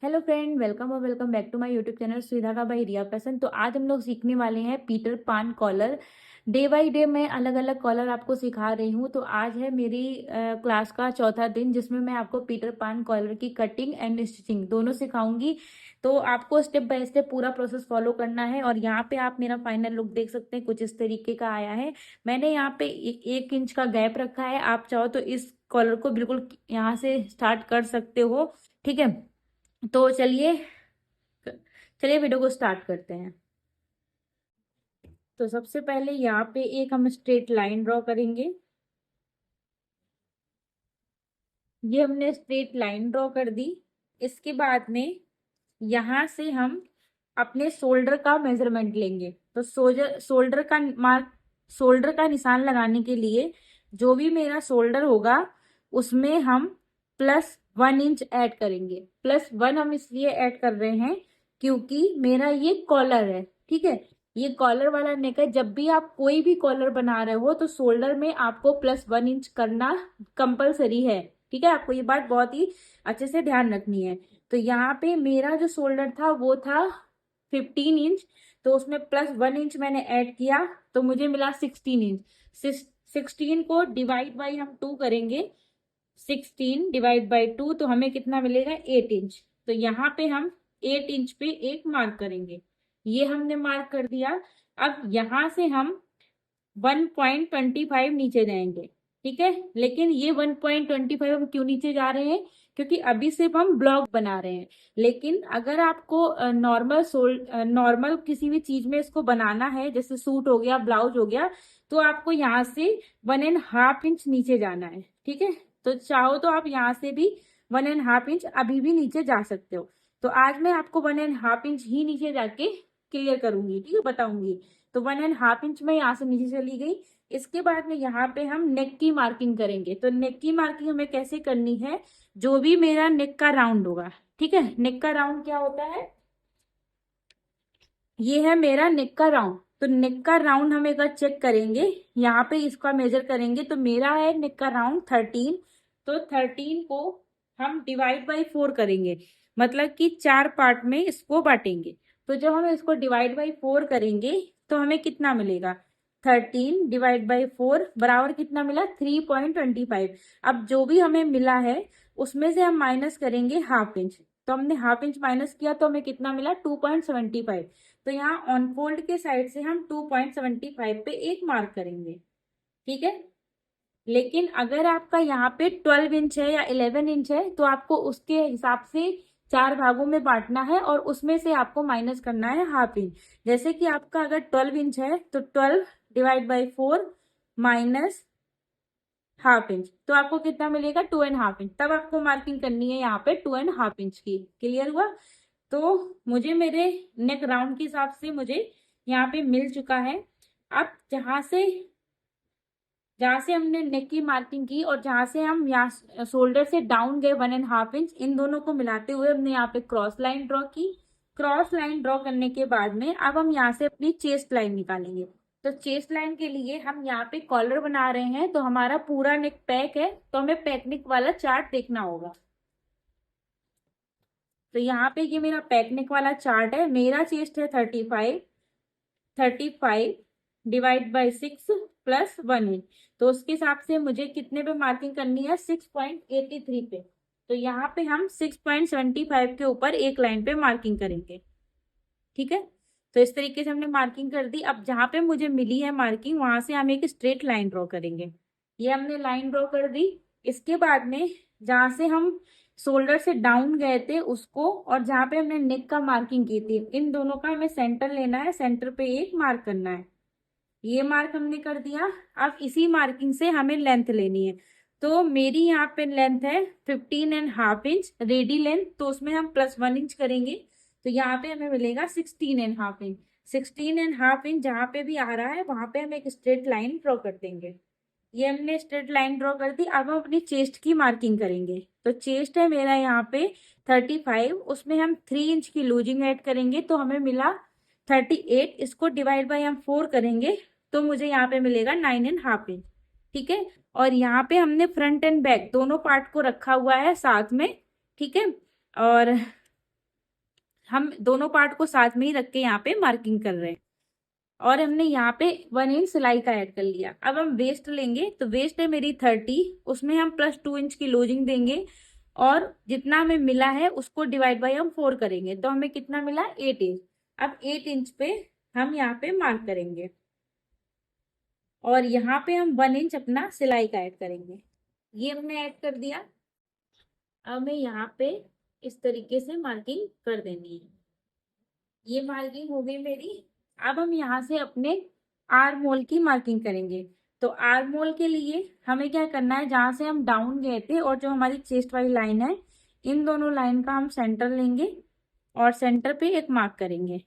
Hello friend, welcome और welcome back to my YouTube channel सुविधा का भाई रिया पैसन। तो आज हम लोग सीखने वाले हैं पीटर पान कॉलर। डे बाय डे मैं अलग अलग कॉलर आपको सिखा रही हूँ। तो आज है मेरी क्लास का चौथा दिन, जिसमें मैं आपको पीटर पान कॉलर की कटिंग एंड स्टिचिंग दोनों सिखाऊंगी। तो आपको स्टेप बाय स्टेप पूरा प्रोसेस फॉलो करना है। और यहाँ पे आप मेरा फाइनल लुक देख सकते हैं, कुछ इस तरीके का आया है। मैंने यहाँ पे 1 इंच का गैप रखा है। आप चाहो तो इस कॉलर को बिल्कुल यहाँ से स्टार्ट कर सकते हो। ठीक है, तो चलिए चलिए वीडियो को स्टार्ट करते हैं। तो सबसे पहले यहाँ पे एक हम स्ट्रेट लाइन ड्रॉ करेंगे। ये हमने स्ट्रेट लाइन ड्रॉ कर दी। इसके बाद में यहाँ से हम अपने शोल्डर का मेजरमेंट लेंगे। तो शोल्डर का निशान लगाने के लिए जो भी मेरा शोल्डर होगा उसमें हम +1 इंच ऐड करेंगे। +1 हम इसलिए ऐड कर रहे हैं क्योंकि मेरा ये कॉलर है। ठीक है, ये कॉलर वाला नेक है। जब भी आप कोई भी कॉलर बना रहे हो तो शोल्डर में आपको +1 इंच करना कंपलसरी है। ठीक है, आपको ये बात बहुत ही अच्छे से ध्यान रखनी है। तो यहाँ पे मेरा जो शोल्डर था वो था 15 इंच। तो उसमें +1 इंच मैंने ऐड किया तो मुझे मिला 16 इंच। 16 को डिवाइड बाई हम 2 करेंगे। 16 ÷ 2 तो हमें कितना मिलेगा, 8 इंच। तो यहाँ पे हम 8 इंच पे एक मार्क करेंगे। ये हमने मार्क कर दिया। अब यहाँ से हम 1.25 नीचे जाएंगे। ठीक है, लेकिन ये 1.25 हम क्यों नीचे जा रहे हैं, क्योंकि अभी सिर्फ हम ब्लॉक बना रहे हैं। लेकिन अगर आपको नॉर्मल किसी भी चीज में इसको बनाना है, जैसे सूट हो गया, ब्लाउज हो गया, तो आपको यहाँ से 1.5 इंच नीचे जाना है। ठीक है, तो चाहो तो आप यहाँ से भी 1.5 इंच अभी भी नीचे जा सकते हो। तो आज मैं आपको 1.5 इंच ही नीचे जाके क्लियर करूंगी। ठीक है, बताऊंगी। तो 1.5 इंच में यहाँ से नीचे चली गई। इसके बाद में यहाँ पे हम नेक की मार्किंग करेंगे। तो नेक की मार्किंग हमें कैसे करनी है, जो भी मेरा नेक का राउंड होगा। ठीक है, नेक का राउंड क्या होता है, ये है मेरा नेक का राउंड। तो नेक का राउंड हम एक बार चेक करेंगे, यहाँ पे इसका मेजर करेंगे। तो मेरा है नेक का राउंड 13। तो 13 को हम ÷ 4 करेंगे, मतलब कि 4 पार्ट में इसको बांटेंगे। तो जब हम इसको ÷ 4 करेंगे तो हमें कितना मिलेगा, 13 ÷ 4 बराबर कितना मिला, 3.25। अब जो भी हमें मिला है उसमें से हम माइनस करेंगे ½ इंच। तो हमने ½ इंच माइनस किया तो हमें कितना मिला, 2.75। तो यहाँ ऑन फोल्ड के साइड से हम 2.75 पे एक मार्क करेंगे। ठीक है, लेकिन अगर आपका यहाँ पे 12 इंच है या 11 इंच है तो आपको उसके हिसाब से 4 भागों में बांटना है और उसमें से आपको माइनस करना है ½ इंच। जैसे कि आपका अगर 12 इंच है तो 12 ÷ 4 माइनस ½ इंच, तो आपको कितना मिलेगा, 2.5 इंच। तब आपको मार्किंग करनी है यहाँ पे 2.5 इंच की। क्लियर हुआ। तो मुझे मेरे नेक राउंड के हिसाब से मुझे यहाँ पे मिल चुका है। अब जहाँ से हमने नेक की मार्किंग की और जहाँ से हम यहाँ शोल्डर से डाउन गए 1.5 इंच, इन दोनों को मिलाते हुए हमने यहाँ पे क्रॉस लाइन ड्रॉ की। क्रॉस लाइन ड्रॉ करने के बाद में अब हम यहाँ से अपनी चेस्ट लाइन निकालेंगे। तो चेस्ट लाइन के लिए हम यहाँ पे कॉलर बना रहे हैं, तो हमारा पूरा नेक पैक है, तो हमें पैकनिक वाला चार्ट देखना होगा। तो यहाँ पे ये मेरा पैकनिक वाला चार्ट है। मेरा चेस्ट है 35। 35 ÷ 6 +1 इंच। तो उसके हिसाब से मुझे कितने पे मार्किंग करनी है, 6.83 पे। तो यहाँ पे हम 6.75 के ऊपर एक लाइन पे मार्किंग करेंगे। ठीक है, तो इस तरीके से हमने मार्किंग कर दी। अब जहाँ पे मुझे मिली है मार्किंग, वहां से हम एक स्ट्रेट लाइन ड्रॉ करेंगे। ये हमने लाइन ड्रॉ कर दी। इसके बाद में जहाँ से हम शोल्डर से डाउन गए थे उसको, और जहाँ पे हमने नेक का मार्किंग की थी, इन दोनों का हमें सेंटर लेना है। सेंटर पे एक मार्क करना है। ये मार्क हमने कर दिया। अब इसी मार्किंग से हमें लेंथ लेनी है। तो मेरी यहाँ पे लेंथ है 15.5 इंच रेडी लेंथ, तो उसमें हम +1 इंच करेंगे। तो यहाँ पे हमें मिलेगा 16.5 इंच। 16.5 इंच जहाँ पे भी आ रहा है वहां पे हम एक स्ट्रेट लाइन ड्रॉ कर देंगे। ये हमने स्ट्रेट लाइन ड्रॉ कर दी। अब हम अपनी चेस्ट की मार्किंग करेंगे। तो चेस्ट है मेरा यहाँ पे 35, उसमें हम 3 इंच की लूजिंग ऐड करेंगे तो हमें मिला 38। इसको डिवाइड बाय हम 4 करेंगे तो मुझे यहाँ पे मिलेगा 9.5 इंच। ठीक है, और यहाँ पे हमने फ्रंट एंड बैक दोनों पार्ट को रखा हुआ है साथ में। ठीक है, और हम दोनों पार्ट को साथ में ही रख के यहाँ पे मार्किंग कर रहे हैं। और हमने यहाँ पे 1 इंच सिलाई का ऐड कर लिया। अब हम वेस्ट लेंगे, तो वेस्ट है मेरी 30, उसमें हम प्लस 2 इंच की लूजिंग देंगे और जितना हमें मिला है उसको डिवाइड बाई हम 4 करेंगे, तो हमें कितना मिला 8 इंच। अब 8 इंच पे हम यहाँ पे मार्क करेंगे और यहाँ पे हम 1 इंच अपना सिलाई का ऐड करेंगे। ये हमने ऐड कर दिया। अब हमें यहाँ पे इस तरीके से मार्किंग कर देनी है। ये मार्किंग हो गई मेरी। अब हम यहाँ से अपने आर्म होल की मार्किंग करेंगे। तो आर्म होल के लिए हमें क्या करना है, जहाँ से हम डाउन गए थे और जो हमारी चेस्ट वाली लाइन है, इन दोनों लाइन का हम सेंटर लेंगे और सेंटर पे एक मार्क करेंगे।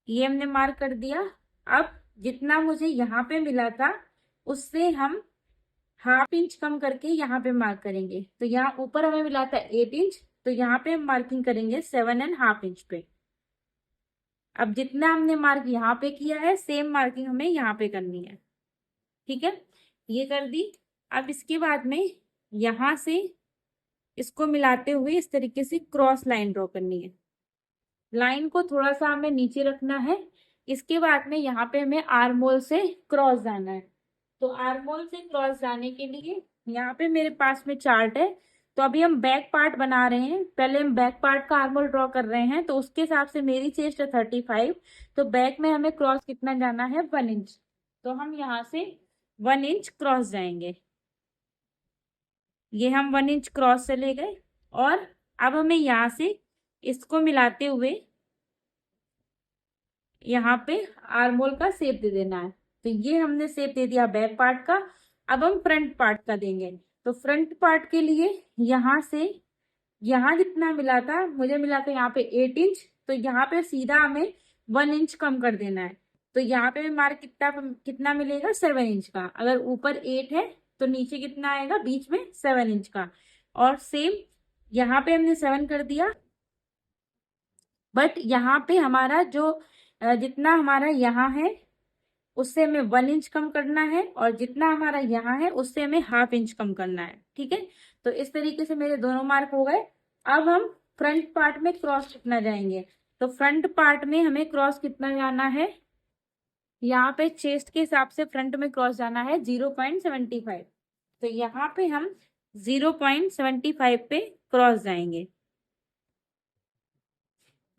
ये हमने मार्क कर दिया। अब जितना मुझे यहाँ पे मिला था उससे हम हाफ इंच कम करके यहाँ पे मार्क करेंगे। तो यहाँ ऊपर हमें मिला था 8 इंच, तो यहाँ पे हम मार्किंग करेंगे 7.5 इंच पे। अब जितना हमने मार्क यहाँ पे किया है सेम मार्किंग हमें यहाँ पे करनी है। ठीक है, ये कर दी। अब इसके बाद में यहाँ से इसको मिलाते हुए इस तरीके से क्रॉस लाइन ड्रॉ करनी है। लाइन को थोड़ा सा हमें नीचे रखना है। इसके बाद में यहाँ पे हमें आर्म होल से क्रॉस जाना है। तो आर्म होल से क्रॉस जाने के लिए यहाँ पे मेरे पास में चार्ट है। तो अभी हम बैक पार्ट बना रहे हैं, पहले हम बैक पार्ट का आर्म होल ड्रॉ कर रहे हैं। तो उसके हिसाब से मेरी चेस्ट है 35, तो बैक में हमें क्रॉस कितना जाना है 1 इंच। तो हम यहाँ से 1 इंच क्रॉस जाएंगे। ये हम 1 इंच क्रॉस चले गए और अब हमें यहाँ से इसको मिलाते हुए यहाँ पे आर्म होल का शेप दे देना है। तो ये हमने शेप दे दिया बैक पार्ट का। अब हम फ्रंट पार्ट का देंगे। तो फ्रंट पार्ट के लिए यहाँ से यहाँ जितना मिला था, मुझे मिला था यहाँ पे 8 इंच, तो यहाँ पे सीधा हमें 1 इंच कम कर देना है। तो यहाँ पे मार्क कितना कितना मिलेगा 7 इंच का। अगर ऊपर 8 है तो नीचे कितना आएगा, बीच में 7 इंच का। और सेम यहाँ पे हमने 7 कर दिया, बट यहाँ पे हमारा जो जितना हमारा यहाँ है उससे हमें 1 इंच कम करना है और जितना हमारा यहाँ है उससे हमें हाफ इंच कम करना है। ठीक है, तो इस तरीके से मेरे दोनों मार्क हो गए। अब हम फ्रंट पार्ट में क्रॉस कितना जाएंगे। तो फ्रंट पार्ट में हमें क्रॉस कितना जाना है, यहाँ पे चेस्ट के हिसाब से फ्रंट में क्रॉस जाना है 0.75। तो यहाँ पे हम 0.75 पे क्रॉस जाएंगे।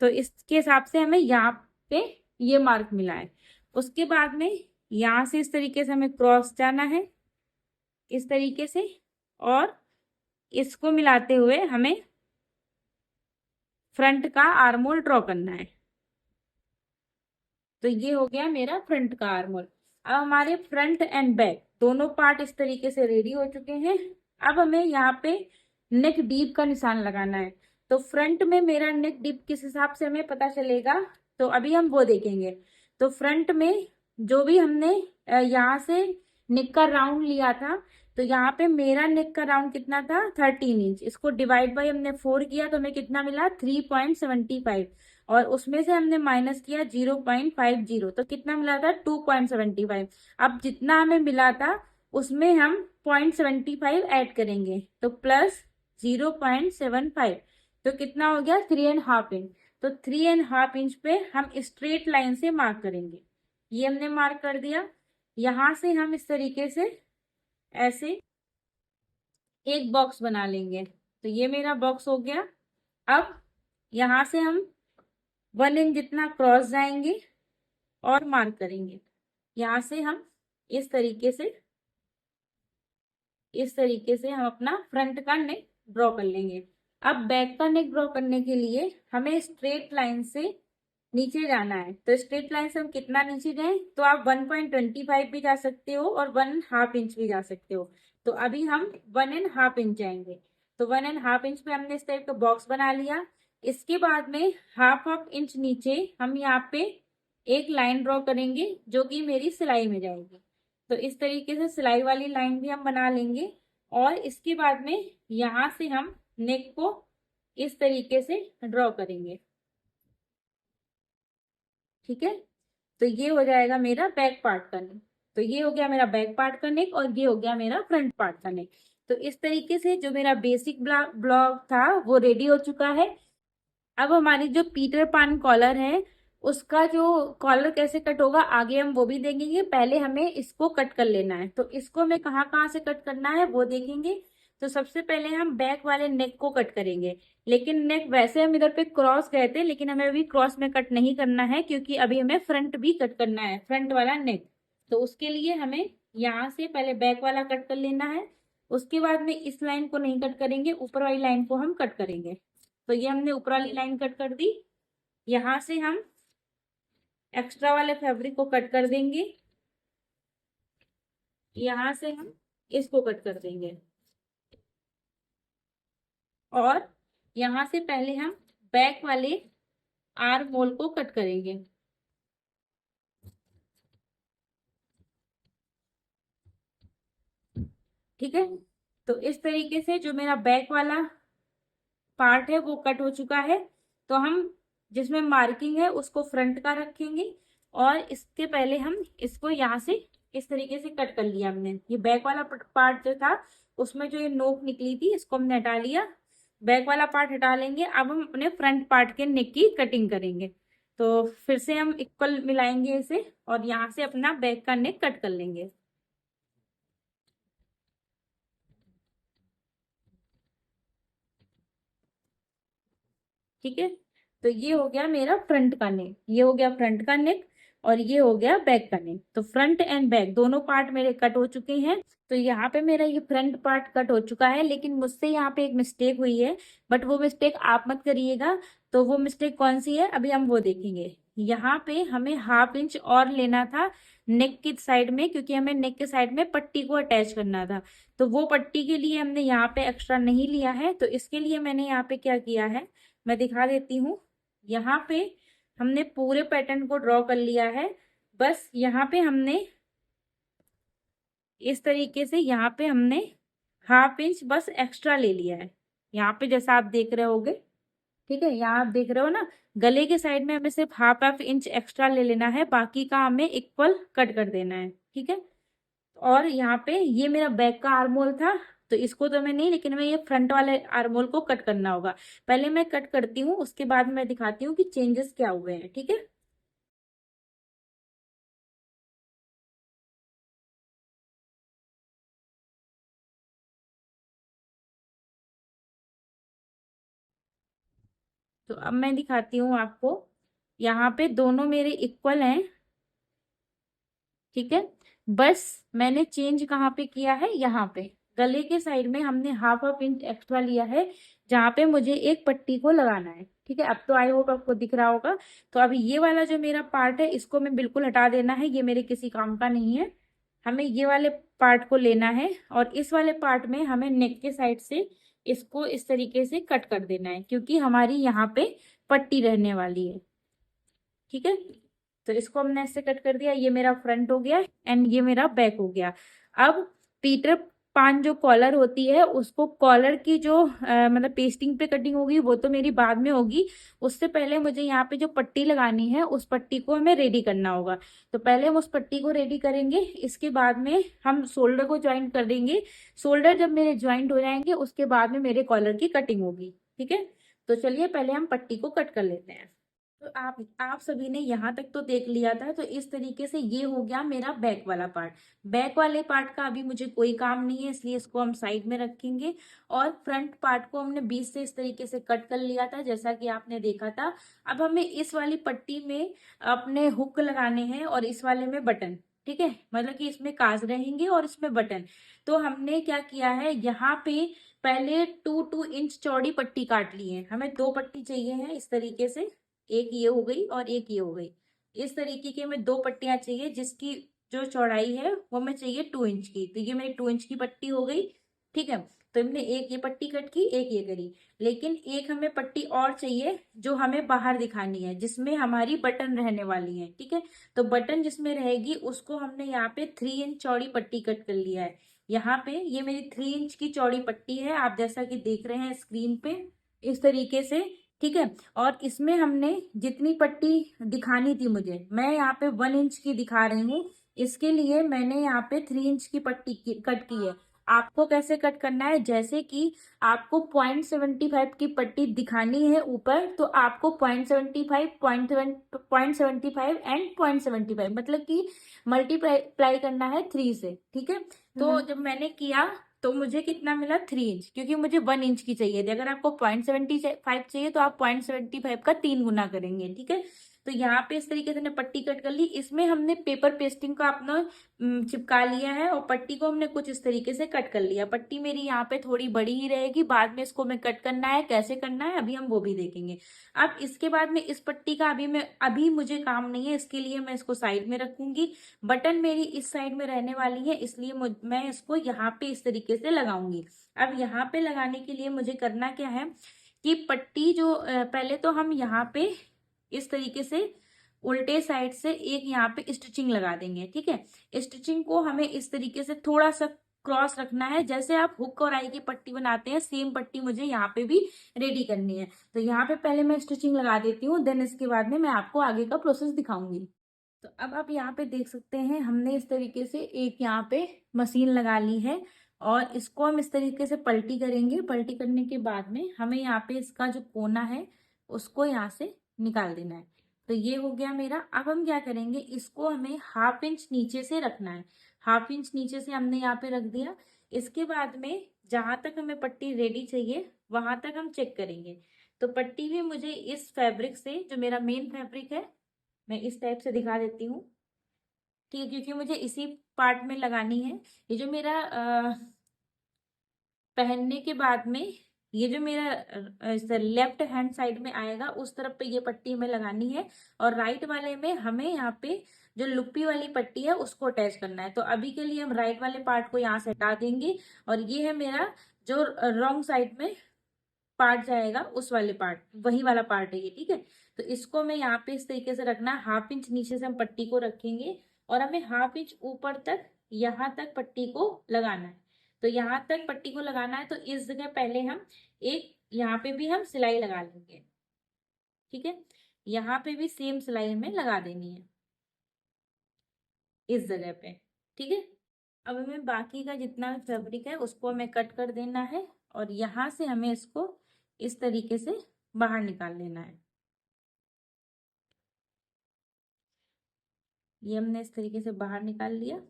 तो इसके हिसाब से हमें यहाँ पे ये मार्क मिला है। उसके बाद में यहाँ से इस तरीके से हमें क्रॉस जाना है, इस तरीके से, और इसको मिलाते हुए हमें फ्रंट का आर्म होल ड्रॉ करना है। तो ये हो गया मेरा फ्रंट का आर्म होल। अब हमारे फ्रंट एंड बैक दोनों पार्ट इस तरीके से रेडी हो चुके हैं। अब हमें यहाँ पे नेक डीप का निशान लगाना है। तो फ्रंट में मेरा नेक डीप किस हिसाब से हमें पता चलेगा, तो अभी हम वो देखेंगे। तो फ्रंट में जो भी हमने यहाँ से नेक का राउंड लिया था, तो यहाँ पे मेरा नेक का राउंड कितना था 13 इंच। इसको डिवाइड बाई हमने 4 किया तो हमें कितना मिला 3.75, और उसमें से हमने माइनस किया 0.50, तो कितना मिला था 2.75। अब जितना हमें मिला था उसमें हम 0.75 ऐड करेंगे, तो प्लस 0.75, तो कितना हो गया 3.5 इंच। तो 3.5 इंच पे हम स्ट्रेट लाइन से मार्क करेंगे। ये हमने मार्क कर दिया। यहाँ से हम इस तरीके से ऐसे एक बॉक्स बना लेंगे। तो ये मेरा बॉक्स हो गया। अब यहाँ से हम 1 इंच जितना क्रॉस जाएंगे और मार्क करेंगे। यहाँ से हम इस तरीके से हम अपना फ्रंट का नेक ड्रॉ कर लेंगे। अब बैक का नेक ड्रॉ करने के लिए हमें स्ट्रेट लाइन से नीचे जाना है। तो स्ट्रेट लाइन से हम कितना नीचे जाएं, तो आप 1.25 भी जा सकते हो और 1.5 इंच भी जा सकते हो। तो अभी हम 1.5 इंच जाएंगे। तो 1.5 इंच पे हमने इस टाइप का बॉक्स बना लिया। इसके बाद में हाफ इंच नीचे हम यहाँ पे एक लाइन ड्रॉ करेंगे जो कि मेरी सिलाई में जाएगी। तो इस तरीके से सिलाई वाली लाइन भी हम बना लेंगे और इसके बाद में यहाँ से हम नेक को इस तरीके से ड्रॉ करेंगे। ठीक है, तो ये हो जाएगा मेरा बैक पार्ट का नेक। तो ये हो गया मेरा बैक पार्ट का नेक और ये हो गया मेरा फ्रंट पार्ट का नेक। तो इस तरीके से जो मेरा बेसिक ब्लॉग था वो रेडी हो चुका है। अब हमारी जो पीटर पान कॉलर है उसका जो कॉलर कैसे कट होगा आगे हम वो भी देखेंगे, पहले हमें इसको कट कर लेना है। तो इसको हमें कहाँ कहाँ से कट करना है वो देखेंगे। तो सबसे पहले हम बैक वाले नेक को कट करेंगे, लेकिन नेक वैसे हम इधर पे क्रॉस गए थे, लेकिन हमें अभी क्रॉस में कट नहीं करना है क्योंकि अभी हमें फ्रंट भी कट करना है, फ्रंट वाला नेक। तो उसके लिए हमें यहाँ से पहले बैक वाला कट कर लेना है, उसके बाद में इस लाइन को नहीं कट करेंगे, ऊपर वाली लाइन को हम कट करेंगे। तो ये हमने ऊपर वाली लाइन कट कर दी। यहाँ से हम एक्स्ट्रा वाले फैब्रिक को कट कर देंगे, यहाँ से हम इसको कट कर देंगे, और यहाँ से पहले हम बैक वाले आर्म होल को कट करेंगे। ठीक है, तो इस तरीके से जो मेरा बैक वाला पार्ट है वो कट हो चुका है। तो हम जिसमें मार्किंग है उसको फ्रंट का रखेंगे, और इसके पहले हम इसको यहाँ से इस तरीके से कट कर लिया हमने। ये बैक वाला पार्ट जो था उसमें जो ये नोक निकली थी इसको हमने हटा लिया, बैक वाला पार्ट हटा लेंगे। अब हम अपने फ्रंट पार्ट के नेक की कटिंग करेंगे। तो फिर से हम इक्वल मिलाएंगे इसे, और यहाँ से अपना बैक का नेक कट कर लेंगे। ठीक है, तो ये हो गया मेरा फ्रंट का नेक, ये हो गया फ्रंट का नेक, और ये हो गया बैक का नेक। तो फ्रंट एंड बैक दोनों पार्ट मेरे कट हो चुके हैं। तो यहाँ पे मेरा ये फ्रंट पार्ट कट हो चुका है, लेकिन मुझसे यहाँ पे एक मिस्टेक हुई है, बट वो मिस्टेक आप मत करिएगा। तो वो मिस्टेक कौन सी है अभी हम वो देखेंगे। यहाँ पे हमें हाफ इंच और लेना था नेक की साइड में, क्योंकि हमें नेक के साइड में पट्टी को अटैच करना था। तो वो पट्टी के लिए हमने यहाँ पे एक्स्ट्रा नहीं लिया है, तो इसके लिए मैंने यहाँ पे क्या किया है मैं दिखा देती हूँ। यहाँ पे हमने पूरे पैटर्न को ड्रॉ कर लिया है, बस यहाँ पे हमने इस तरीके से यहाँ पे हमने हाफ इंच बस एक्स्ट्रा ले लिया है, यहाँ पे जैसा आप देख रहे होगे। ठीक है, यहाँ आप देख रहे हो ना, गले के साइड में हमें सिर्फ हाफ हाफ इंच एक्स्ट्रा ले लेना है, बाकी का हमें इक्वल कट कर देना है। ठीक है, और यहाँ पे ये मेरा बैक का आर्म होल था, तो इसको तो मैं नहीं, लेकिन मैं ये फ्रंट वाले आर्म होल को कट करना होगा। पहले मैं कट करती हूँ, उसके बाद मैं दिखाती हूँ कि चेंजेस क्या हुए हैं। ठीक है, तो अब मैं दिखाती हूँ आपको। यहाँ पे दोनों मेरे इक्वल हैं। ठीक है, बस मैंने चेंज कहाँ पे किया है, यहाँ पे गले के साइड में हमने हाफ हाफ इंच एक्स्ट्रा लिया है, जहाँ पे मुझे एक पट्टी को लगाना है। ठीक है, अब तो आई होप आपको दिख रहा होगा। तो अभी ये वाला जो मेरा पार्ट है इसको मैं बिल्कुल हटा देना है, ये मेरे किसी काम का नहीं है। हमें ये वाले पार्ट को लेना है, और इस वाले पार्ट में हमें नेक के साइड से इसको इस तरीके से कट कर देना है, क्योंकि हमारी यहाँ पे पट्टी रहने वाली है। ठीक है, तो इसको हमने ऐसे कट कर दिया, ये मेरा फ्रंट हो गया एंड ये मेरा बैक हो गया। अब पीटर पान जो कॉलर होती है उसको, कॉलर की जो मतलब पेस्टिंग पे कटिंग होगी वो तो मेरी बाद में होगी। उससे पहले मुझे यहाँ पे जो पट्टी लगानी है उस पट्टी को हमें रेडी करना होगा। तो पहले हम उस पट्टी को रेडी करेंगे, इसके बाद में हम शोल्डर को ज्वाइंट कर देंगे। शोल्डर जब मेरे ज्वाइंट हो जाएंगे उसके बाद में मेरे कॉलर की कटिंग होगी। ठीक है, तो चलिए पहले हम पट्टी को कट कर लेते हैं। तो आप सभी ने यहाँ तक तो देख लिया था। तो इस तरीके से ये हो गया मेरा बैक वाला पार्ट। बैक वाले पार्ट का अभी मुझे कोई काम नहीं है, इसलिए इसको हम साइड में रखेंगे। और फ्रंट पार्ट को हमने बीच से इस तरीके से कट कर लिया था, जैसा कि आपने देखा था। अब हमें इस वाली पट्टी में अपने हुक लगाने हैं, और इस वाले में बटन। ठीक है, मतलब कि इसमें काज रहेंगे और इसमें बटन। तो हमने क्या किया है, यहाँ पे पहले 2-2 इंच चौड़ी पट्टी काट ली है। हमें दो पट्टी चाहिए है इस तरीके से, एक ये हो गई और एक ये हो गई। इस तरीके की हमें दो पट्टियां चाहिए, जिसकी जो चौड़ाई है वो हमें चाहिए 2 इंच की। तो ये मेरी 2 इंच की पट्टी हो गई। ठीक है, तो हमने एक ये पट्टी कट की, एक ये करी, लेकिन एक हमें पट्टी और चाहिए जो हमें बाहर दिखानी है, जिसमें हमारी बटन रहने वाली है। ठीक है, तो बटन जिसमें रहेगी उसको हमने यहाँ पे 3 इंच चौड़ी पट्टी कट कर लिया है। यहाँ पे ये मेरी 3 इंच की चौड़ी पट्टी है, आप जैसा कि देख रहे हैं स्क्रीन पे, इस तरीके से। ठीक है, और इसमें हमने जितनी पट्टी दिखानी थी मुझे, मैं यहाँ पे 1 इंच की दिखा रही हूँ, इसके लिए मैंने यहाँ पे 3 इंच की पट्टी कट की है। आपको कैसे कट करना है, जैसे कि आपको 0.75 की पट्टी दिखानी है ऊपर, तो आपको 0.75, 0.75 एंड 0.75 मतलब कि मल्टीप्लाई करना है 3 से, ठीक है। तो जब मैंने किया तो मुझे कितना मिला, 3 इंच, क्योंकि मुझे 1 इंच की चाहिए थी। अगर आपको 0.75 चाहिए तो आप 0.75 का 3 गुना करेंगे, ठीक है। तो यहाँ पे इस तरीके से हमने पट्टी कट कर ली। इसमें हमने पेपर पेस्टिंग का अपना चिपका लिया है और पट्टी को हमने कुछ इस तरीके से कट कर लिया। पट्टी मेरी यहाँ पे थोड़ी बड़ी ही रहेगी, बाद में इसको मैं कट करना है, कैसे करना है अभी हम वो भी देखेंगे। अब इसके बाद में इस पट्टी का अभी मुझे काम नहीं है, इसके लिए मैं इसको साइड में रखूंगी। बटन मेरी इस साइड में रहने वाली है, इसलिए मैं इसको यहाँ पे इस तरीके से लगाऊंगी। अब यहाँ पे लगाने के लिए मुझे करना क्या है कि पट्टी जो पहले तो हम यहाँ पे इस तरीके से उल्टे साइड से एक यहाँ पे स्टिचिंग लगा देंगे, ठीक है। स्टिचिंग को हमें इस तरीके से थोड़ा सा क्रॉस रखना है, जैसे आप हुक और आई की पट्टी बनाते हैं, सेम पट्टी मुझे यहाँ पे भी रेडी करनी है। तो यहाँ पे पहले मैं स्टिचिंग लगा देती हूँ, देन इसके बाद में मैं आपको आगे का प्रोसेस दिखाऊंगी। तो अब आप यहाँ पे देख सकते हैं, हमने इस तरीके से एक यहाँ पे मशीन लगा ली है और इसको हम इस तरीके से पलटी करेंगे। पलटी करने के बाद में हमें यहाँ पे इसका जो कोना है उसको यहाँ से निकाल देना है। तो ये हो गया मेरा। अब हम क्या करेंगे, इसको हमें 1/2 इंच नीचे से रखना है। 1/2 इंच नीचे से हमने यहाँ पे रख दिया। इसके बाद में जहां तक हमें पट्टी रेडी चाहिए वहां तक हम चेक करेंगे। तो पट्टी भी मुझे इस फैब्रिक से, जो मेरा मेन फैब्रिक है, मैं इस टाइप से दिखा देती हूँ, ठीक है, क्योंकि मुझे इसी पार्ट में लगानी है। ये जो मेरा पहनने के बाद में ये जो मेरा लेफ्ट हैंड साइड में आएगा उस तरफ पे ये पट्टी हमें लगानी है, और राइट वाले में हमें यहाँ पे जो लुप्पी वाली पट्टी है उसको अटैच करना है। तो अभी के लिए हम राइट वाले पार्ट को यहाँ से हटा देंगे, और ये है मेरा जो रॉन्ग साइड में पार्ट जाएगा, उस वाले पार्ट, वही वाला पार्ट है ये, ठीक है। तो इसको मैं यहाँ पे इस तरीके से रखना है। 1/2 इंच नीचे से हम पट्टी को रखेंगे और हमें 1/2 इंच ऊपर तक यहाँ तक पट्टी को लगाना है। तो यहाँ तक पट्टी को लगाना है, तो इस जगह पहले हम एक यहाँ पे भी हम सिलाई लगा लेंगे, ठीक है। यहाँ पे भी सेम सिलाई हमें लगा देनी है इस जगह पे, ठीक है। अब हमें बाकी का जितना फैब्रिक है उसको हमें कट कर देना है और यहाँ से हमें इसको इस तरीके से बाहर निकाल लेना है। ये हमने इस तरीके से बाहर निकाल लिया,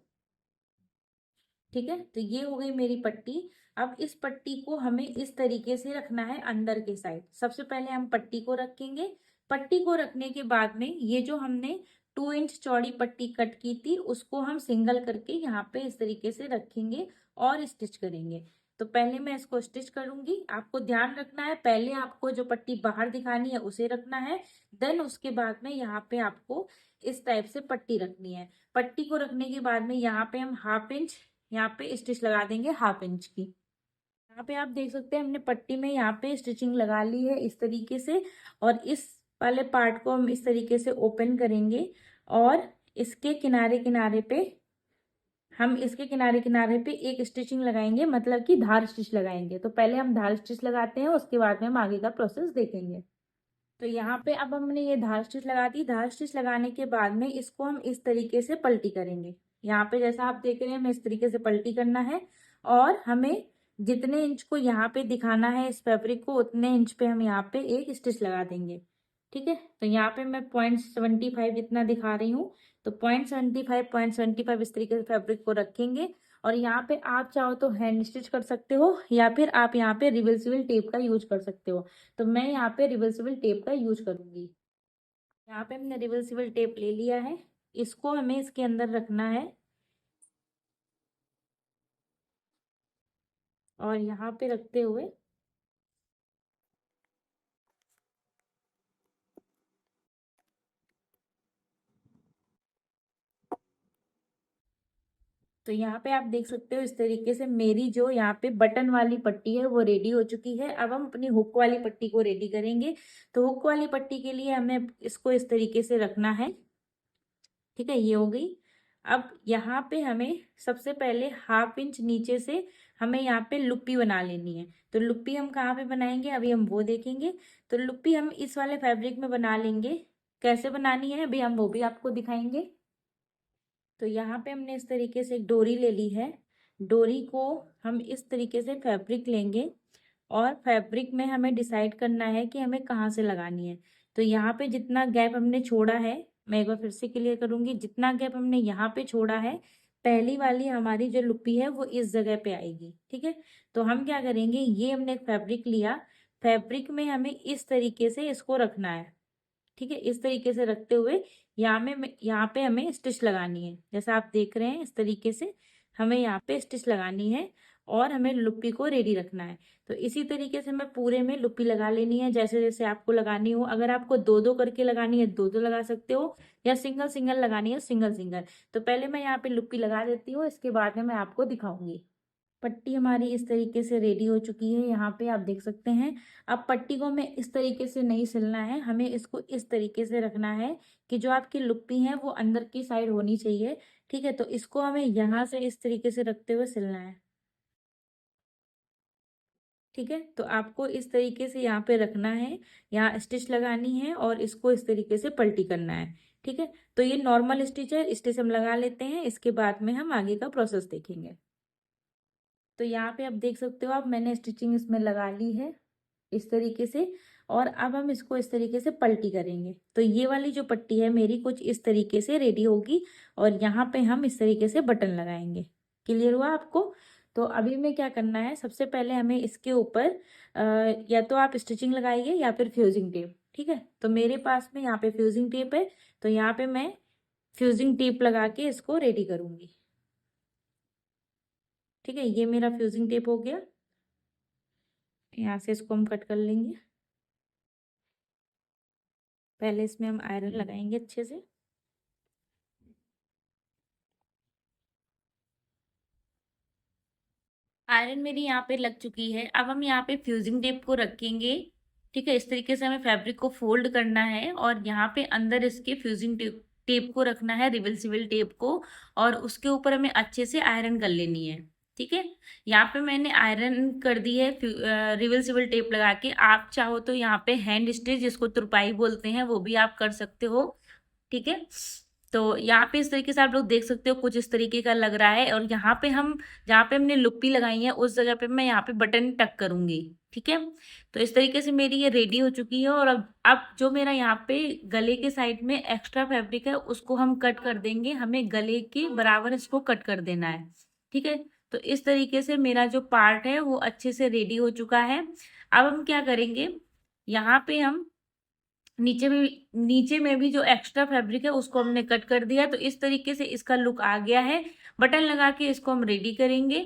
ठीक है। तो ये हो गई मेरी पट्टी। अब इस पट्टी को हमें इस तरीके से रखना है अंदर के साइड। सबसे पहले हम पट्टी को रखेंगे। पट्टी को रखने के बाद में ये जो हमने 2 इंच चौड़ी पट्टी कट की थी उसको हम सिंगल करके यहाँ पे इस तरीके से रखेंगे और स्टिच करेंगे। तो पहले मैं इसको स्टिच करूंगी। आपको ध्यान रखना है, पहले आपको जो पट्टी बाहर दिखानी है उसे रखना है, देन उसके बाद में यहाँ पे आपको इस टाइप से पट्टी रखनी है। पट्टी को रखने के बाद में यहाँ पे हम 1/2 इंच यहाँ पे स्टिच लगा देंगे 1/2 इंच की। यहाँ पे आप देख सकते हैं हमने पट्टी में यहाँ पे स्टिचिंग लगा ली है इस तरीके से, और इस वाले पार्ट को हम इस तरीके से ओपन करेंगे और इसके किनारे किनारे पे एक स्टिचिंग लगाएंगे, मतलब कि धार स्टिच लगाएंगे। तो पहले हम धार स्टिच लगाते हैं, उसके बाद में हम आगे का प्रोसेस देखेंगे। तो यहाँ पे अब हमने ये धार स्टिच लगा दी। धार स्टिच लगाने के बाद में इसको हम इस तरीके से पलटी करेंगे। यहाँ पे जैसा आप देख रहे हैं हमें इस तरीके से पलटी करना है, और हमें जितने इंच को यहाँ पे दिखाना है इस फैब्रिक को उतने इंच पे हम यहाँ पे एक स्टिच लगा देंगे, ठीक है। तो यहाँ पे मैं 0.75 इतना दिखा रही हूँ। तो 0.75 इस तरीके से फैब्रिक को रखेंगे, और यहाँ पे आप चाहो तो हैंड स्टिच कर सकते हो या फिर आप यहाँ पे रिवर्सिबल टेप का यूज कर सकते हो। तो मैं यहाँ पे रिवर्सिबल टेप का यूज करूंगी। यहाँ पे हमने रिवर्सिबल टेप ले लिया है, इसको हमें इसके अंदर रखना है और यहाँ पे रखते हुए तो यहाँ पे आप देख सकते हो इस तरीके से मेरी जो यहाँ पे बटन वाली पट्टी है वो रेडी हो चुकी है। अब हम अपनी हुक वाली पट्टी को रेडी करेंगे। तो हुक वाली पट्टी के लिए हमें इसको इस तरीके से रखना है, ठीक है। ये हो गई। अब यहाँ पे हमें सबसे पहले 1/2 इंच नीचे से हमें यहाँ पे लुप्पी बना लेनी है। तो लुप्पी हम कहाँ पे बनाएंगे अभी हम वो देखेंगे। तो लुप्पी हम इस वाले फैब्रिक में बना लेंगे। कैसे बनानी है अभी हम वो भी आपको दिखाएंगे। तो यहाँ पे हमने इस तरीके से एक डोरी ले ली है। डोरी को हम इस तरीके से फैब्रिक लेंगे और फैब्रिक में हमें डिसाइड करना है कि हमें कहाँ से लगानी है। तो यहाँ पे जितना गैप हमने छोड़ा है, मैं एक बार फिर से क्लियर करूँगी, जितना गैप हमने यहाँ पे छोड़ा है, पहली वाली हमारी जो लुप्पी है वो इस जगह पे आएगी। ठीक है, तो हम क्या करेंगे, ये हमने एक फैब्रिक लिया, फैब्रिक में हमें इस तरीके से इसको रखना है। ठीक है, इस तरीके से रखते हुए यहाँ पे हमें स्टिच लगानी है। जैसा आप देख रहे हैं, इस तरीके से हमें यहाँ पे स्टिच लगानी है और हमें लुप्पी को रेडी रखना है। तो इसी तरीके से हमें पूरे में लुप्पी लगा लेनी है, जैसे जैसे आपको लगानी हो। अगर आपको दो दो करके लगानी है, दो दो लगा सकते हो, या सिंगल सिंगल लगानी है, सिंगल सिंगल। तो पहले मैं यहाँ पे लुप्पी लगा देती हूँ, इसके बाद में मैं आपको दिखाऊंगी। पट्टी हमारी इस तरीके से रेडी हो चुकी है, यहाँ पे आप देख सकते हैं। अब पट्टी को हमें इस तरीके से नहीं सिलना है, हमें इसको इस तरीके से रखना है कि जो आपकी लुप्पी है वो अंदर की साइड होनी चाहिए। ठीक है, तो इसको हमें यहाँ से इस तरीके से रखते हुए सिलना है। ठीक है, तो आपको इस तरीके से यहाँ पे रखना है, यहाँ स्टिच लगानी है और इसको इस तरीके से पलटी करना है। ठीक है, तो ये नॉर्मल स्टिच है, स्टिच हम लगा लेते हैं, इसके बाद में हम आगे का प्रोसेस देखेंगे। तो यहाँ पे आप देख सकते हो, आप मैंने स्टिचिंग इसमें लगा ली है इस तरीके से, और अब हम इसको इस तरीके से पलटी करेंगे। तो ये वाली जो पट्टी है मेरी कुछ इस तरीके से रेडी होगी, और यहाँ पे हम इस तरीके से बटन लगाएंगे। क्लियर हुआ आपको? तो अभी में क्या करना है, सबसे पहले हमें इसके ऊपर या तो आप स्टिचिंग लगाइए या फिर फ्यूजिंग टेप। ठीक है, तो मेरे पास में यहाँ पे फ्यूजिंग टेप है, तो यहाँ पे मैं फ्यूजिंग टेप लगा के इसको रेडी करूंगी। ठीक है, ये मेरा फ्यूजिंग टेप हो गया, यहाँ से इसको हम कट कर लेंगे। पहले इसमें हम आयरन लगाएंगे अच्छे से। आयरन मेरी यहाँ पे लग चुकी है, अब हम यहाँ पे फ्यूजिंग टेप को रखेंगे। ठीक है, इस तरीके से हमें फैब्रिक को फोल्ड करना है और यहाँ पे अंदर इसके फ्यूजिंग टेप को रखना है, रिवर्सिबल टेप को, और उसके ऊपर हमें अच्छे से आयरन कर लेनी है। ठीक है, यहाँ पे मैंने आयरन कर दी है रिवर्सिबल टेप लगा के। आप चाहो तो यहाँ पे हैंड स्टिच, जिसको तुरपाई बोलते हैं, वो भी आप कर सकते हो। ठीक है, तो यहाँ पे इस तरीके से आप लोग देख सकते हो, कुछ इस तरीके का लग रहा है। और यहाँ पे हम जहाँ पे हमने लुप्पी लगाई है उस जगह पे मैं यहाँ पे बटन टक करूंगी। ठीक है, तो इस तरीके से मेरी ये रेडी हो चुकी है। और अब जो मेरा यहाँ पे गले के साइड में एक्स्ट्रा फैब्रिक है उसको हम कट कर देंगे, हमें गले के बराबर इसको कट कर देना है। ठीक है, तो इस तरीके से मेरा जो पार्ट है वो अच्छे से रेडी हो चुका है। अब हम क्या करेंगे, यहाँ पे हम नीचे में भी जो एक्स्ट्रा फैब्रिक है उसको हमने कट कर दिया, तो इस तरीके से इसका लुक आ गया है। बटन लगा के इसको हम रेडी करेंगे।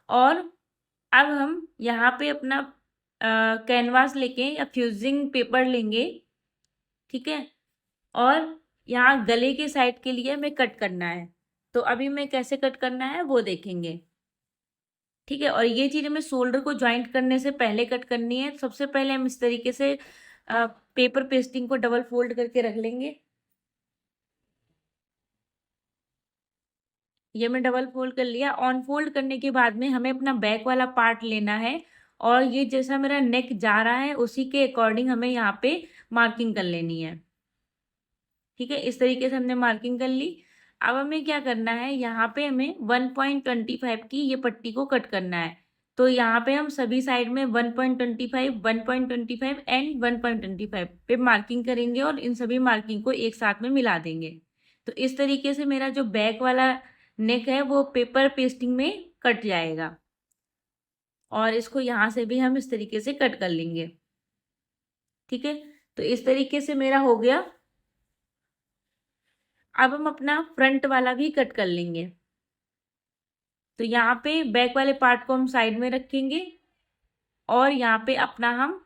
और अब हम यहाँ पे अपना कैनवास लेके या फ्यूजिंग पेपर लेंगे। ठीक है, और यहाँ गले के साइड के लिए हमें कट करना है, तो अभी मैं कैसे कट करना है वो देखेंगे। ठीक है, और ये चीज़ हमें शोल्डर को ज्वाइंट करने से पहले कट करनी है। सबसे पहले हम इस तरीके से पेपर पेस्टिंग को डबल फोल्ड करके रख लेंगे। ये मैं डबल फोल्ड कर लिया। ऑन फोल्ड करने के बाद में हमें अपना बैक वाला पार्ट लेना है, और ये जैसा मेरा नेक जा रहा है उसी के अकॉर्डिंग हमें यहाँ पे मार्किंग कर लेनी है। ठीक है, इस तरीके से हमने मार्किंग कर ली। अब हमें क्या करना है, यहाँ पे हमें 1.25 की ये पट्टी को कट करना है। तो यहाँ पे हम सभी साइड में 1.25, 1.25 एंड 1.25 पे मार्किंग करेंगे, और इन सभी मार्किंग को एक साथ में मिला देंगे। तो इस तरीके से मेरा जो बैक वाला नेक है वो पेपर पेस्टिंग में कट जाएगा, और इसको यहाँ से भी हम इस तरीके से कट कर लेंगे। ठीक है, तो इस तरीके से मेरा हो गया। अब हम अपना फ्रंट वाला भी कट कर लेंगे। तो यहाँ पे बैक वाले पार्ट को हम साइड में रखेंगे, और यहाँ पे अपना हम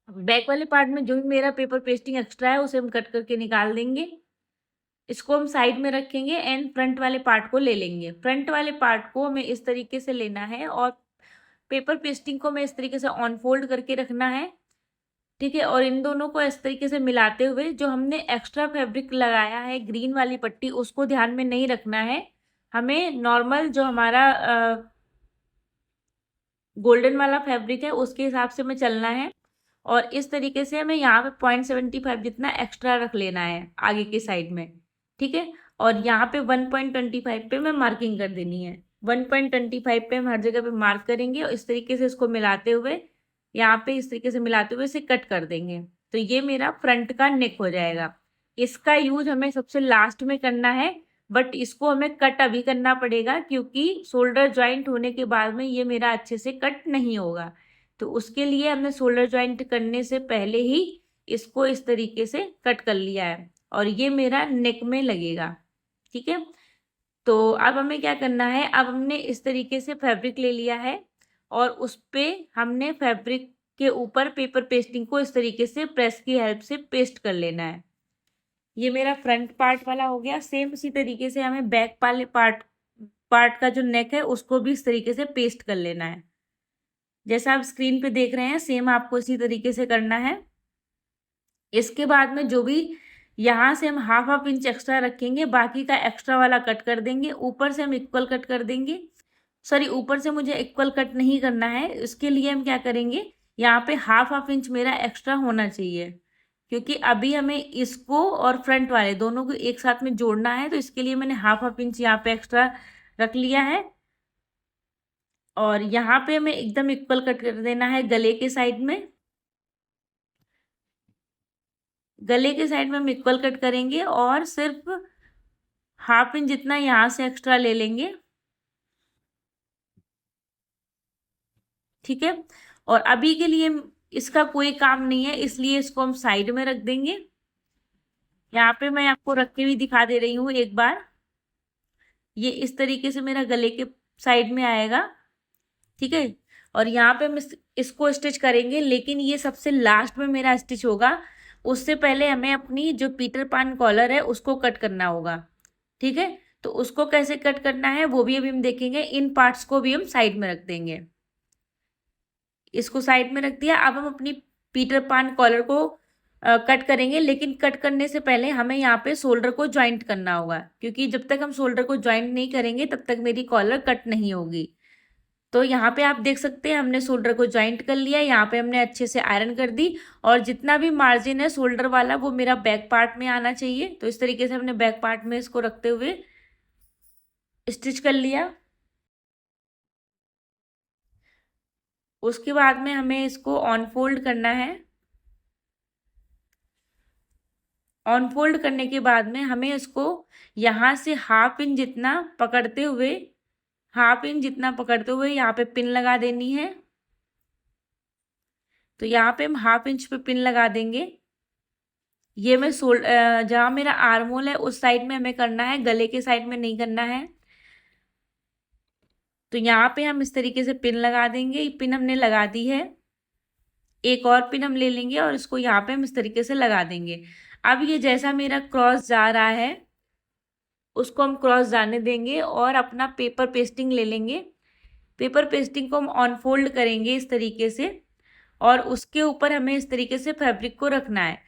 बैक वाले पार्ट में जो भी मेरा पेपर पेस्टिंग एक्स्ट्रा है उसे हम कट करके निकाल देंगे। इसको हम साइड में रखेंगे एंड फ्रंट वाले पार्ट को ले लेंगे। फ्रंट वाले पार्ट को हमें इस तरीके से लेना है, और पेपर पेस्टिंग को हमें इस तरीके से ऑन फोल्ड करके रखना है। ठीक है, और इन दोनों को इस तरीके से मिलाते हुए जो हमने एक्स्ट्रा फैब्रिक लगाया है ग्रीन वाली पट्टी, उसको ध्यान में नहीं रखना है। हमें नॉर्मल जो हमारा गोल्डन वाला फैब्रिक है उसके हिसाब से हमें चलना है, और इस तरीके से हमें यहाँ पे 0.75 जितना एक्स्ट्रा रख लेना है आगे के साइड में। ठीक है, और यहाँ पे 1.25 पे मैं मार्किंग कर देनी है। 1.25 पे हम हर जगह पे मार्क करेंगे और इस तरीके से इसको मिलाते हुए यहाँ पे इस तरीके से मिलाते हुए इसे कट कर देंगे। तो ये मेरा फ्रंट का नेक हो जाएगा। इसका यूज हमें सबसे लास्ट में करना है, बट इसको हमें कट अभी करना पड़ेगा क्योंकि शोल्डर ज्वाइंट होने के बाद में ये मेरा अच्छे से कट नहीं होगा। तो उसके लिए हमने शोल्डर ज्वाइंट करने से पहले ही इसको इस तरीके से कट कर लिया है और ये मेरा नेक में लगेगा। ठीक है, तो अब हमें क्या करना है, अब हमने इस तरीके से फैब्रिक ले लिया है और उस पे हमने फैब्रिक के ऊपर पेपर पेस्टिंग को इस तरीके से प्रेस की हेल्प से पेस्ट कर लेना है। ये मेरा फ्रंट पार्ट वाला हो गया। सेम इसी तरीके से हमें बैक वाले पार्ट का जो नेक है उसको भी इस तरीके से पेस्ट कर लेना है। जैसा आप स्क्रीन पे देख रहे हैं सेम आपको इसी तरीके से करना है। इसके बाद में जो भी यहाँ से हम हाफ इंच एक्स्ट्रा रखेंगे, बाकी का एक्स्ट्रा वाला कट कर देंगे। ऊपर से हम इक्वल कट कर देंगे, सॉरी ऊपर से मुझे इक्वल कट नहीं करना है। इसके लिए हम क्या करेंगे, यहाँ पे हाफ इंच मेरा एक्स्ट्रा होना चाहिए क्योंकि अभी हमें इसको और फ्रंट वाले दोनों को एक साथ में जोड़ना है। तो इसके लिए मैंने हाफ इंच यहाँ पे एक्स्ट्रा रख लिया है और यहाँ पे हमें एकदम इक्वल कट कर देना है गले के साइड में। गले के साइड में हम इक्वल कट करेंगे और सिर्फ हाफ इंच जितना यहाँ से एक्स्ट्रा ले लेंगे। ठीक है, और अभी के लिए इसका कोई काम नहीं है इसलिए इसको हम साइड में रख देंगे। यहाँ पे मैं आपको रख के भी दिखा दे रही हूँ एक बार। ये इस तरीके से मेरा गले के साइड में आएगा। ठीक है, और यहाँ पे हम इसको स्टिच करेंगे, लेकिन ये सबसे लास्ट में मेरा स्टिच होगा। उससे पहले हमें अपनी जो पीटर पान कॉलर है उसको कट करना होगा। ठीक है, तो उसको कैसे कट करना है वो भी अभी हम देखेंगे। इन पार्ट्स को भी हम साइड में रख देंगे। इसको साइड में रख दिया। अब हम अपनी पीटर पान कॉलर को कट करेंगे, लेकिन कट करने से पहले हमें यहाँ पे शोल्डर को ज्वाइंट करना होगा क्योंकि जब तक हम शोल्डर को ज्वाइंट नहीं करेंगे तब तक मेरी कॉलर कट नहीं होगी। तो यहाँ पे आप देख सकते हैं हमने शोल्डर को ज्वाइंट कर लिया। यहाँ पे हमने अच्छे से आयरन कर दी और जितना भी मार्जिन है शोल्डर वाला वो मेरा बैक पार्ट में आना चाहिए। तो इस तरीके से हमने बैक पार्ट में इसको रखते हुए स्टिच कर लिया। उसके बाद में हमें इसको ऑन फोल्ड करना है। ऑन फोल्ड करने के बाद में हमें इसको यहाँ से हाफ इंच जितना पकड़ते हुए यहाँ पे पिन लगा देनी है। तो यहाँ पे हम हाफ इंच पे पिन लगा देंगे। ये मैं जहाँ मेरा आर्म होल है उस साइड में हमें करना है, गले के साइड में नहीं करना है। तो यहाँ पे हम इस तरीके से पिन लगा देंगे। पिन हमने लगा दी है। एक और पिन हम ले लेंगे और इसको यहाँ पे हम इस तरीके से लगा देंगे। अब ये जैसा मेरा क्रॉस जा रहा है उसको हम क्रॉस जाने देंगे और अपना पेपर पेस्टिंग ले लेंगे। पेपर पेस्टिंग को हम ऑन फोल्ड करेंगे इस तरीके से और उसके ऊपर हमें इस तरीके से फैब्रिक को रखना है।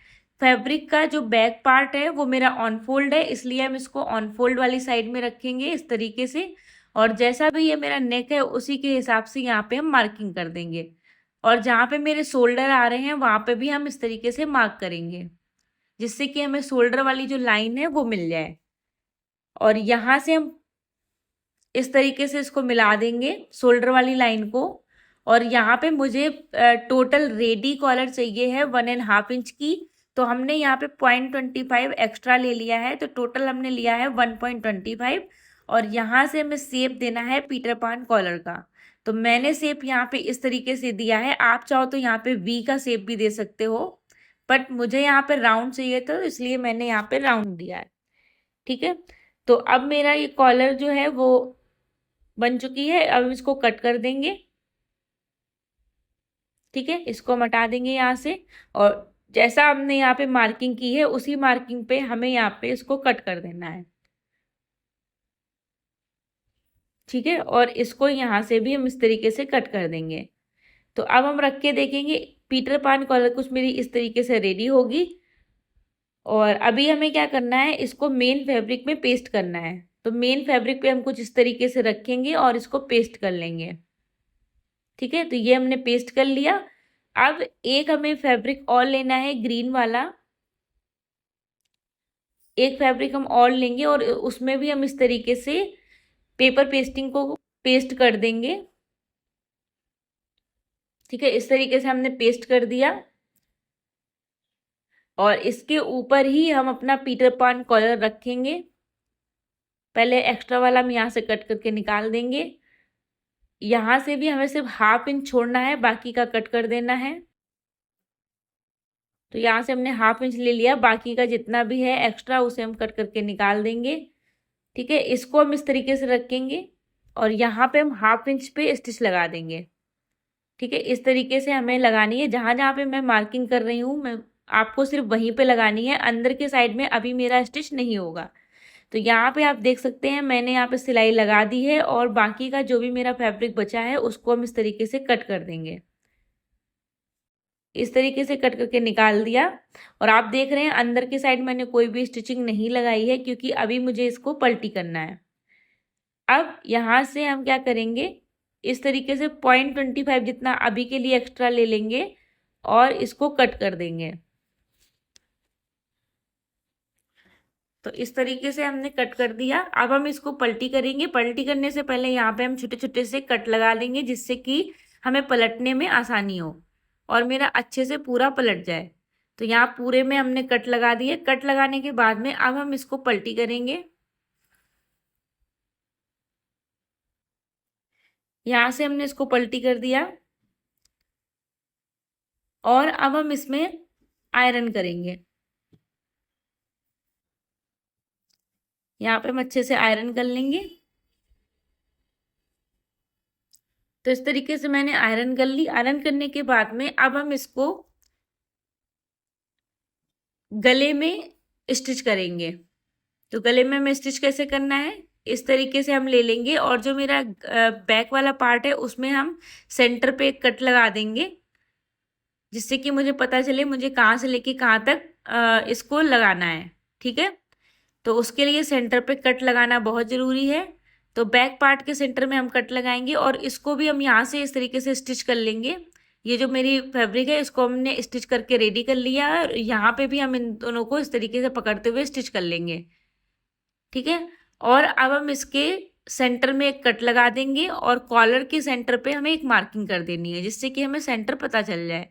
फैब्रिक का जो बैक पार्ट है वो मेरा ऑन फोल्ड है, इसलिए हम इसको ऑन फोल्ड वाली साइड में रखेंगे इस तरीके से। और जैसा भी ये मेरा नेक है उसी के हिसाब से यहाँ पे हम मार्किंग कर देंगे और जहाँ पे मेरे शोल्डर आ रहे हैं वहाँ पे भी हम इस तरीके से मार्क करेंगे जिससे कि हमें शोल्डर वाली जो लाइन है वो मिल जाए। और यहाँ से हम इस तरीके से इसको मिला देंगे शोल्डर वाली लाइन को। और यहाँ पे मुझे टोटल रेडी कॉलर चाहिए है 1.5 इंच की। तो हमने यहाँ पे 0.25 एक्स्ट्रा ले लिया है, तो टोटल हमने लिया है 1.25। और यहाँ से हमें शेप देना है पीटर पान कॉलर का। तो मैंने शेप यहाँ पे इस तरीके से दिया है। आप चाहो तो यहाँ पे वी का शेप भी दे सकते हो, बट मुझे यहाँ पे राउंड चाहिए तो इसलिए मैंने यहाँ पे राउंड दिया है। ठीक है, तो अब मेरा ये कॉलर जो है वो बन चुकी है। अब इसको कट कर देंगे। ठीक है, इसको हम हटा देंगे यहाँ से और जैसा हमने यहाँ पे मार्किंग की है उसी मार्किंग पे हमें यहाँ पे इसको कट कर देना है। ठीक है, और इसको यहाँ से भी हम इस तरीके से कट कर देंगे। तो अब हम रख के देखेंगे। पीटर पान कॉलर कुछ मेरी इस तरीके से रेडी होगी और अभी हमें क्या करना है, इसको मेन फैब्रिक में पेस्ट करना है। तो मेन फैब्रिक पे हम कुछ इस तरीके से रखेंगे और इसको पेस्ट कर लेंगे। ठीक है, तो ये हमने पेस्ट कर लिया। अब एक हमें फैब्रिक और लेना है ग्रीन वाला। एक फैब्रिक हम और लेंगे और उसमें भी हम इस तरीके से पेपर पेस्टिंग को पेस्ट कर देंगे। ठीक है, इस तरीके से हमने पेस्ट कर दिया और इसके ऊपर ही हम अपना पीटर पान कॉलर रखेंगे। पहले एक्स्ट्रा वाला हम यहाँ से कट करके निकाल देंगे। यहाँ से भी हमें सिर्फ हाफ इंच छोड़ना है, बाकी का कट कर देना है। तो यहाँ से हमने हाफ इंच ले लिया, बाकी का जितना भी है एक्स्ट्रा उसे हम कट करके निकाल देंगे। ठीक है, इसको हम इस तरीके से रखेंगे और यहाँ पे हम हाफ इंच पे स्टिच लगा देंगे। ठीक है, इस तरीके से हमें लगानी है। जहाँ जहाँ पे मैं मार्किंग कर रही हूँ, मैं आपको सिर्फ वहीं पे लगानी है, अंदर के साइड में अभी मेरा स्टिच नहीं होगा। तो यहाँ पे आप देख सकते हैं मैंने यहाँ पे सिलाई लगा दी है और बाकी का जो भी मेरा फैब्रिक बचा है उसको हम इस तरीके से कट कर देंगे। इस तरीके से कट करके निकाल दिया और आप देख रहे हैं अंदर की साइड मैंने कोई भी स्टिचिंग नहीं लगाई है, क्योंकि अभी मुझे इसको पलटी करना है। अब यहाँ से हम क्या करेंगे, इस तरीके से 0.25 जितना अभी के लिए एक्स्ट्रा ले लेंगे और इसको कट कर देंगे। तो इस तरीके से हमने कट कर दिया। अब हम इसको पलटी करेंगे। पलटी करने से पहले यहाँ पे हम छोटे छोटे से कट लगा लेंगे, जिससे कि हमें पलटने में आसानी हो और मेरा अच्छे से पूरा पलट जाए। तो यहाँ पूरे में हमने कट लगा दिए। कट लगाने के बाद में अब हम इसको पलटी करेंगे। यहाँ से हमने इसको पलटी कर दिया और अब हम इसमें आयरन करेंगे। यहाँ पे हम अच्छे से आयरन कर लेंगे। तो इस तरीके से मैंने आयरन कर ली। आयरन करने के बाद में अब हम इसको गले में स्टिच करेंगे। तो गले में हमें स्टिच कैसे करना है, इस तरीके से हम ले लेंगे और जो मेरा बैक वाला पार्ट है उसमें हम सेंटर पे एक कट लगा देंगे, जिससे कि मुझे पता चले मुझे कहाँ से लेके कहाँ तक इसको लगाना है। ठीक है, तो उसके लिए सेंटर पे कट लगाना बहुत ज़रूरी है। तो बैक पार्ट के सेंटर में हम कट लगाएंगे और इसको भी हम यहाँ से इस तरीके से स्टिच कर लेंगे। ये जो मेरी फैब्रिक है इसको हमने स्टिच करके रेडी कर लिया है और यहाँ पे भी हम इन दोनों को इस तरीके से पकड़ते हुए स्टिच कर लेंगे। ठीक है, और अब हम इसके सेंटर में एक कट लगा देंगे और कॉलर के सेंटर पे हमें एक मार्किंग कर देनी है, जिससे कि हमें सेंटर पता चल जाए।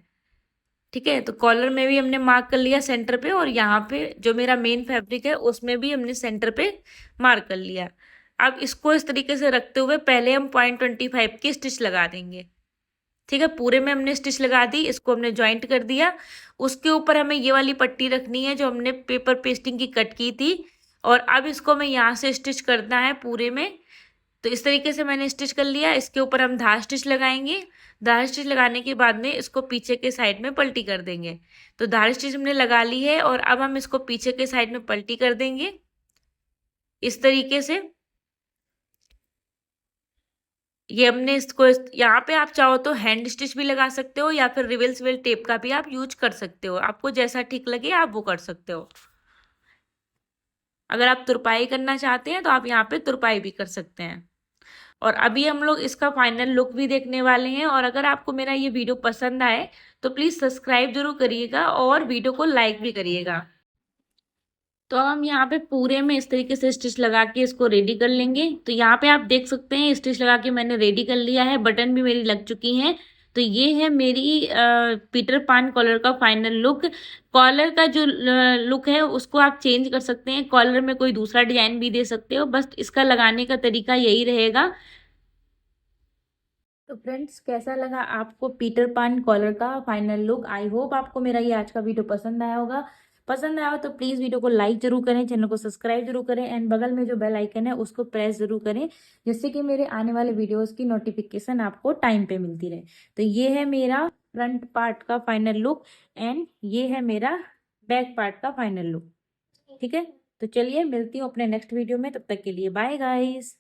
ठीक है, तो कॉलर में भी हमने मार्क कर लिया सेंटर पे और यहाँ पे जो मेरा मेन फैब्रिक है उसमें भी हमने सेंटर पे मार्क कर लिया। अब इसको इस तरीके से रखते हुए पहले हम 0.25 की स्टिच लगा देंगे। ठीक है, पूरे में हमने स्टिच लगा दी, इसको हमने ज्वाइंट कर दिया। उसके ऊपर हमें ये वाली पट्टी रखनी है जो हमने पेपर पेस्टिंग की कट की थी और अब इसको हमें यहाँ से स्टिच करना है पूरे में। तो इस तरीके से मैंने स्टिच कर लिया। इसके ऊपर हम धार स्टिच लगाएंगे। धार स्टिच लगाने के बाद में इसको पीछे के साइड में पलटी कर देंगे। तो धार स्टिच हमने लगा ली है और अब हम इसको पीछे के साइड में पलटी कर देंगे इस तरीके से। ये हमने इसको यहाँ पे आप चाहो तो हैंड स्टिच भी लगा सकते हो या फिर रिवेल्सवेल टेप का भी आप यूज कर सकते हो, आपको जैसा ठीक लगे आप वो कर सकते हो। अगर आप तुरपाई करना चाहते हैं तो आप यहाँ पे तुरपाई भी कर सकते हैं। और अभी हम लोग इसका फाइनल लुक भी देखने वाले हैं। और अगर आपको मेरा ये वीडियो पसंद आए तो प्लीज़ सब्सक्राइब जरूर करिएगा और वीडियो को लाइक भी करिएगा। तो अब हम यहाँ पे पूरे में इस तरीके से स्टिच लगा के इसको रेडी कर लेंगे। तो यहाँ पे आप देख सकते हैं स्टिच लगा के मैंने रेडी कर लिया है, बटन भी मेरी लग चुकी हैं। तो ये है मेरी पीटर पान कॉलर का फाइनल लुक। कॉलर का जो लुक है उसको आप चेंज कर सकते हैं, कॉलर में कोई दूसरा डिजाइन भी दे सकते हो, बस इसका लगाने का तरीका यही रहेगा। तो फ्रेंड्स, कैसा लगा आपको पीटर पान कॉलर का फाइनल लुक? आई होप आपको मेरा ये आज का वीडियो पसंद आया होगा। पसंद आया हो तो प्लीज़ वीडियो को लाइक जरूर करें, चैनल को सब्सक्राइब जरूर करें एंड बगल में जो बेल आइकन है उसको प्रेस जरूर करें, जिससे कि मेरे आने वाले वीडियोस की नोटिफिकेशन आपको टाइम पे मिलती रहे। तो ये है मेरा फ्रंट पार्ट का फाइनल लुक एंड ये है मेरा बैक पार्ट का फाइनल लुक। ठीक है, तो चलिए मिलती हूँ अपने नेक्स्ट वीडियो में, तब तक के लिए बाय गाइस।